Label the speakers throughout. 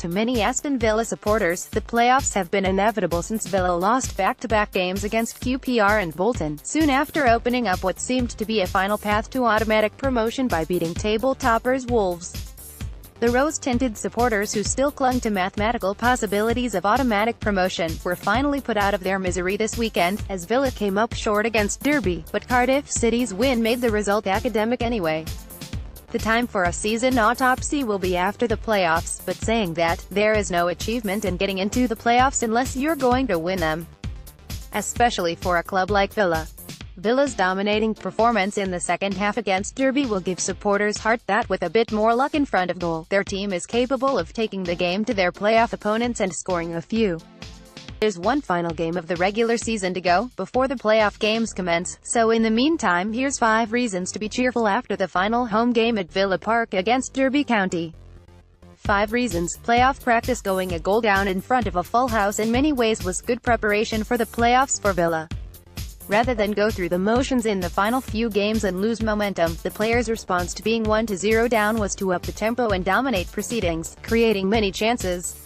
Speaker 1: To many Aston Villa supporters, the playoffs have been inevitable since Villa lost back-to-back games against QPR and Bolton, soon after opening up what seemed to be a final path to automatic promotion by beating table toppers Wolves. The rose-tinted supporters who still clung to mathematical possibilities of automatic promotion were finally put out of their misery this weekend, as Villa came up short against Derby, but Cardiff City's win made the result academic anyway. The time for a season autopsy will be after the playoffs, but saying that, there is no achievement in getting into the playoffs unless you're going to win them. Especially for a club like Villa. Villa's dominating performance in the second half against Derby will give supporters heart that, with a bit more luck in front of goal, their team is capable of taking the game to their playoff opponents and scoring a few. There's one final game of the regular season to go, before the playoff games commence, so in the meantime here's 5 reasons to be cheerful after the final home game at Villa Park against Derby County. 5 reasons. Playoff practice. Going a goal down in front of a full house in many ways was good preparation for the playoffs for Villa. Rather than go through the motions in the final few games and lose momentum, the players' response to being 1-0 down was to up the tempo and dominate proceedings, creating many chances.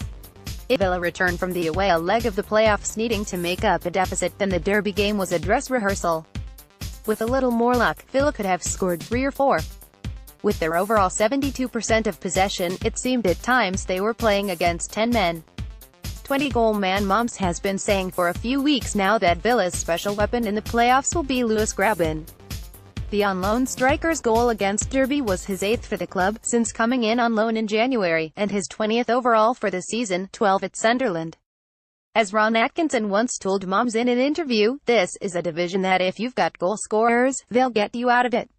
Speaker 1: If Villa returned from the away leg of the playoffs needing to make up a deficit, then the Derby game was a dress rehearsal. With a little more luck, Villa could have scored 3 or 4. With their overall 72% of possession, it seemed at times they were playing against 10 men. 20-goal man Moms has been saying for a few weeks now that Villa's special weapon in the playoffs will be Lewis Grabban. The on-loan striker's goal against Derby was his 8th for the club, since coming in on loan in January, and his 20th overall for the season, 12 at Sunderland. As Ron Atkinson once told Moms in an interview, this is a division that if you've got goal scorers, they'll get you out of it.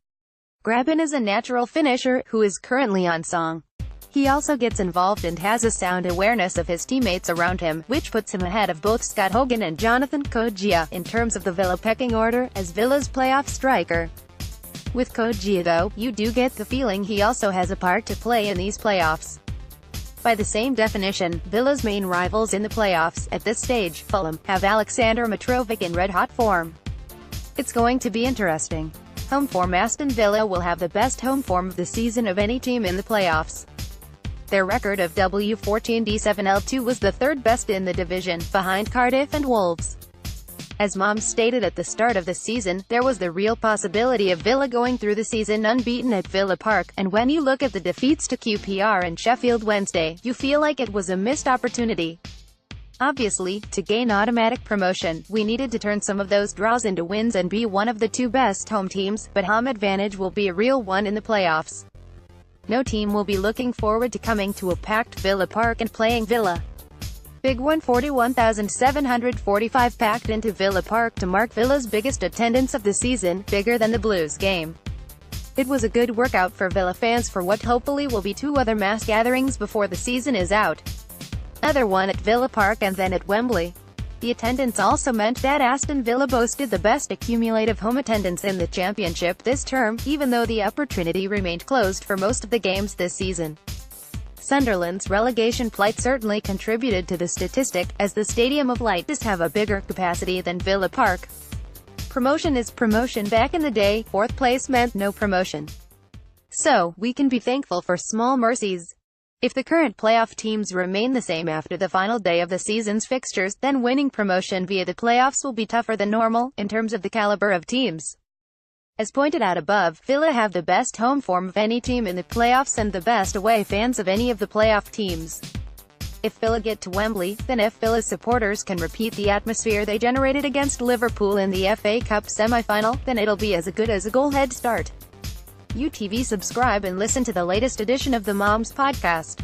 Speaker 1: Grabban is a natural finisher, who is currently on song. He also gets involved and has a sound awareness of his teammates around him, which puts him ahead of both Scott Hogan and Jonathan Kodjia, in terms of the Villa pecking order, as Villa's playoff striker. With Kodjia though, you do get the feeling he also has a part to play in these playoffs. By the same definition, Villa's main rivals in the playoffs, at this stage, Fulham, have Alexander Mitrovic in red-hot form. It's going to be interesting. Home form. Aston Villa will have the best home form of the season of any team in the playoffs. Their record of W14D7L2 was the 3rd best in the division, behind Cardiff and Wolves. As Moms stated at the start of the season, there was the real possibility of Villa going through the season unbeaten at Villa Park, and when you look at the defeats to QPR and Sheffield Wednesday, you feel like it was a missed opportunity. Obviously, to gain automatic promotion, we needed to turn some of those draws into wins and be one of the 2 best home teams, but home advantage will be a real one in the playoffs. No team will be looking forward to coming to a packed Villa Park and playing Villa. Big 141,745 packed into Villa Park to mark Villa's biggest attendance of the season, bigger than the Blues game. It was a good workout for Villa fans for what hopefully will be 2 other mass gatherings before the season is out. Another one at Villa Park and then at Wembley. The attendance also meant that Aston Villa boasted the best accumulative home attendance in the championship this term, even though the Upper Trinity remained closed for most of the games this season. Sunderland's relegation plight certainly contributed to the statistic, as the Stadium of Light does have a bigger capacity than Villa Park. Promotion is promotion. Back in the day, 4th place meant no promotion. So, we can be thankful for small mercies. If the current playoff teams remain the same after the final day of the season's fixtures, then winning promotion via the playoffs will be tougher than normal, in terms of the caliber of teams. As pointed out above, Villa have the best home form of any team in the playoffs and the best away fans of any of the playoff teams. If Villa get to Wembley, then if Villa's supporters can repeat the atmosphere they generated against Liverpool in the FA Cup semi-final, then it'll be as good as a goal head start. UTV. Subscribe and listen to the latest edition of the Moms Podcast.